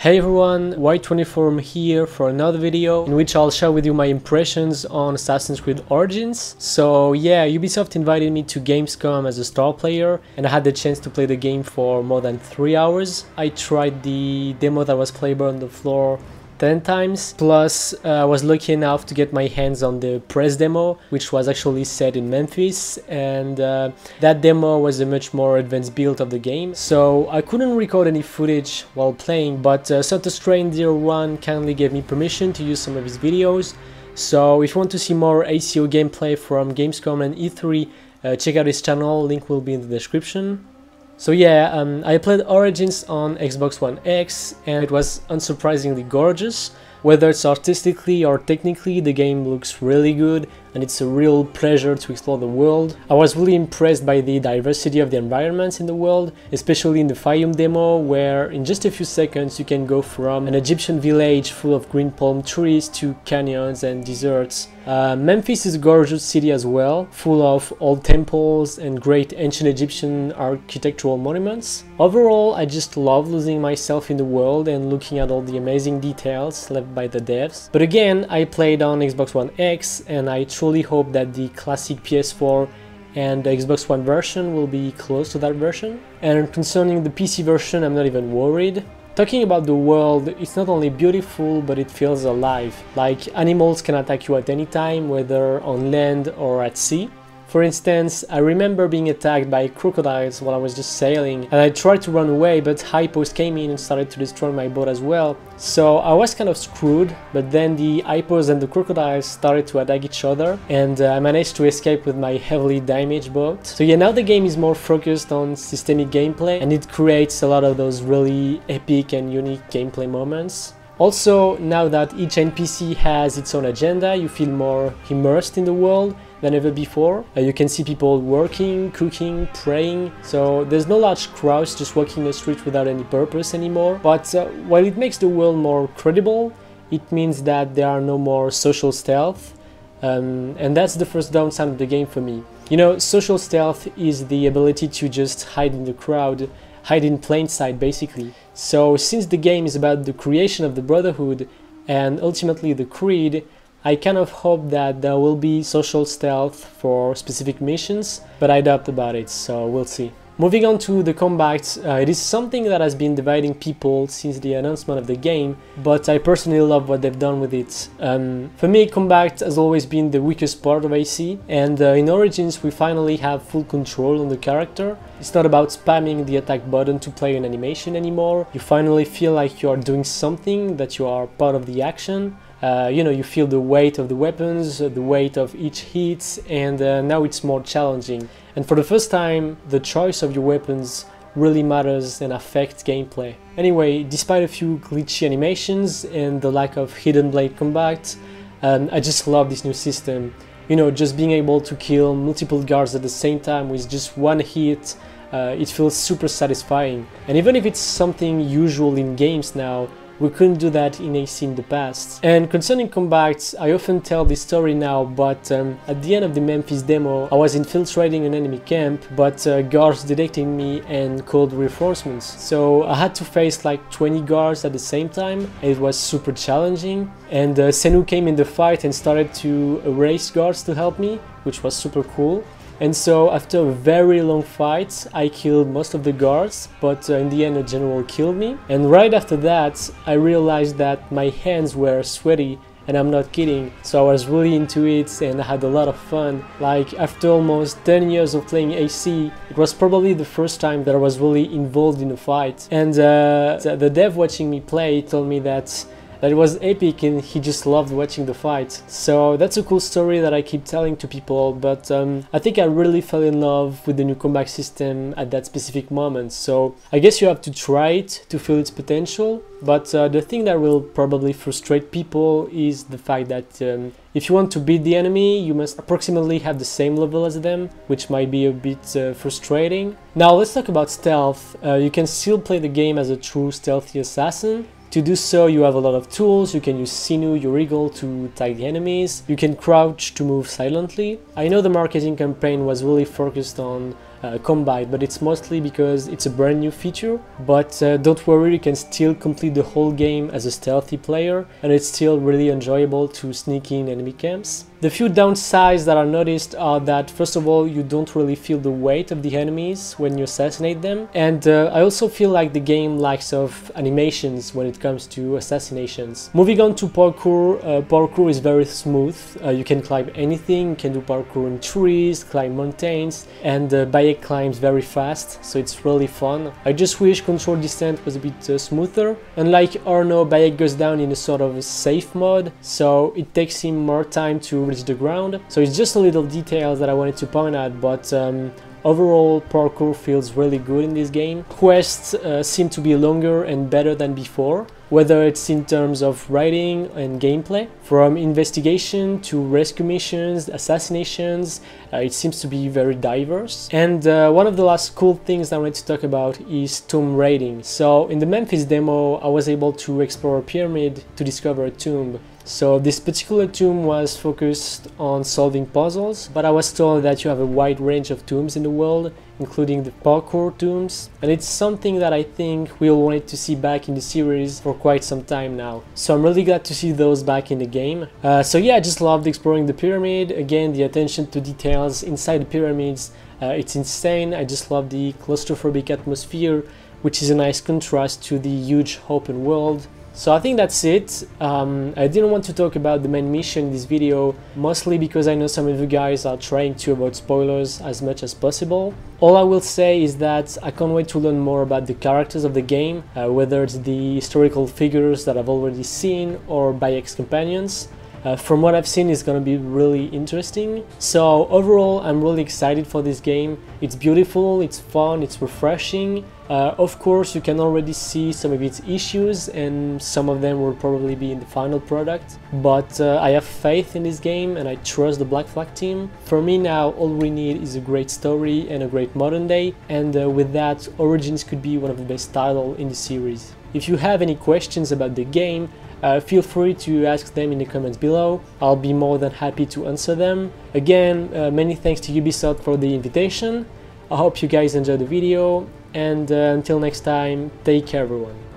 Hey everyone, Y24 here for another video in which I'll share with you my impressions on Assassin's Creed Origins. So yeah, Ubisoft invited me to Gamescom as a star player and I had the chance to play the game for more than 3 hours. I tried the demo that was playable on the floor 10 times, plus I was lucky enough to get my hands on the press demo, which was actually set in Memphis, and that demo was a much more advanced build of the game, so I couldn't record any footage while playing, but Strain01 kindly gave me permission to use some of his videos. So if you want to see more ACO gameplay from Gamescom and E3, check out his channel, link will be in the description. So yeah, I played Origins on Xbox One X and it was unsurprisingly gorgeous. Whether it's artistically or technically, the game looks really good and it's a real pleasure to explore the world. I was really impressed by the diversity of the environments in the world, especially in the Fayum demo, where in just a few seconds you can go from an Egyptian village full of green palm trees to canyons and deserts. Memphis is a gorgeous city as well, full of old temples and great ancient Egyptian architectural monuments. Overall, I just love losing myself in the world and looking at all the amazing details left by the devs. But again, I played on Xbox One X and I truly hope that the classic PS4 and the Xbox One version will be close to that version. And concerning the PC version, I'm not even worried. Talking about the world, it's not only beautiful, but it feels alive. Like, animals can attack you at any time, whether on land or at sea. For instance, I remember being attacked by crocodiles while I was just sailing, and I tried to run away, but Hypos came in and started to destroy my boat as well. So I was kind of screwed, but then the Hypos and the crocodiles started to attack each other, and I managed to escape with my heavily damaged boat. So yeah, now the game is more focused on systemic gameplay, and it creates a lot of those really epic and unique gameplay moments. Also, now that each NPC has its own agenda, you feel more immersed in the world than ever before. You can see people working, cooking, praying, so there's no large crowds just walking the street without any purpose anymore. But while it makes the world more credible, it means that there are no more social stealth, and that's the first downside of the game for me. You know, social stealth is the ability to just hide in the crowd, hide in plain sight basically. So since the game is about the creation of the Brotherhood and ultimately the Creed, I kind of hope that there will be social stealth for specific missions, but I doubt about it, so we'll see. Moving on to the combat, it is something that has been dividing people since the announcement of the game, but I personally love what they've done with it. For me, combat has always been the weakest part of AC, and in Origins we finally have full control on the character. It's not about spamming the attack button to play an animation anymore. You finally feel like you are doing something, that you are part of the action. You know, you feel the weight of the weapons, the weight of each hit, and now it's more challenging. And for the first time, the choice of your weapons really matters and affects gameplay. Anyway, despite a few glitchy animations and the lack of hidden blade combat, I just love this new system. You know, just being able to kill multiple guards at the same time with just one hit, it feels super satisfying. And even if it's something usual in games now, we couldn't do that in AC in the past. And concerning combat, I often tell this story now, but at the end of the Memphis demo, I was infiltrating an enemy camp, but guards detected me and called reinforcements. So I had to face like 20 guards at the same time, and it was super challenging. And Senu came in the fight and started to erase guards to help me, which was super cool. And so after a very long fight, I killed most of the guards, but in the end a general killed me. And right after that, I realized that my hands were sweaty, and I'm not kidding. So I was really into it and I had a lot of fun. Like, after almost 10 years of playing AC, it was probably the first time that I was really involved in a fight. And the dev watching me play told me that it was epic and he just loved watching the fight. So that's a cool story that I keep telling to people, but I think I really fell in love with the new combat system at that specific moment. So I guess you have to try it to feel its potential, but the thing that will probably frustrate people is the fact that if you want to beat the enemy, you must approximately have the same level as them, which might be a bit frustrating. Now let's talk about stealth. You can still play the game as a true stealthy assassin. To do so, you have a lot of tools. You can use Sinew, your eagle, to tag the enemies. You can crouch to move silently. I know the marketing campaign was really focused on combat, but it's mostly because it's a brand new feature. But don't worry, you can still complete the whole game as a stealthy player, and it's still really enjoyable to sneak in enemy camps. The few downsides that are noticed are that, first of all, you don't really feel the weight of the enemies when you assassinate them, and I also feel like the game lacks of animations when it comes to assassinations. Moving on to parkour, parkour is very smooth. You can climb anything, you can do parkour in trees, climb mountains, and Bayek climbs very fast, so it's really fun. I just wish control descent was a bit smoother. Unlike Arno, Bayek goes down in a sort of safe mode, so it takes him more time to reach the ground. So it's just a little details that I wanted to point out, but overall parkour feels really good in this game. Quests seem to be longer and better than before, whether it's in terms of writing and gameplay. From investigation to rescue missions, assassinations, it seems to be very diverse. And one of the last cool things I wanted to talk about is tomb raiding. So in the Memphis demo, I was able to explore a pyramid to discover a tomb. So this particular tomb was focused on solving puzzles, but I was told that you have a wide range of tombs in the world, including the parkour tombs, and it's something that I think we'll want to see back in the series for quite some time now. So I'm really glad to see those back in the game. So yeah, I just loved exploring the pyramid. Again, the attention to details inside the pyramids, it's insane. I just love the claustrophobic atmosphere, which is a nice contrast to the huge open world. So I think that's it. I didn't want to talk about the main mission in this video, mostly because I know some of you guys are trying to avoid spoilers as much as possible. All I will say is that I can't wait to learn more about the characters of the game, whether it's the historical figures that I've already seen or Bayek's companions. From what I've seen, it's gonna be really interesting. So overall, I'm really excited for this game. It's beautiful, it's fun, it's refreshing. Of course, you can already see some of its issues, and some of them will probably be in the final product. But I have faith in this game, and I trust the Black Flag team. For me now, all we need is a great story and a great modern day, and with that, Origins could be one of the best titles in the series. If you have any questions about the game, feel free to ask them in the comments below. I'll be more than happy to answer them. Again, many thanks to Ubisoft for the invitation. I hope you guys enjoyed the video, and until next time, take care everyone.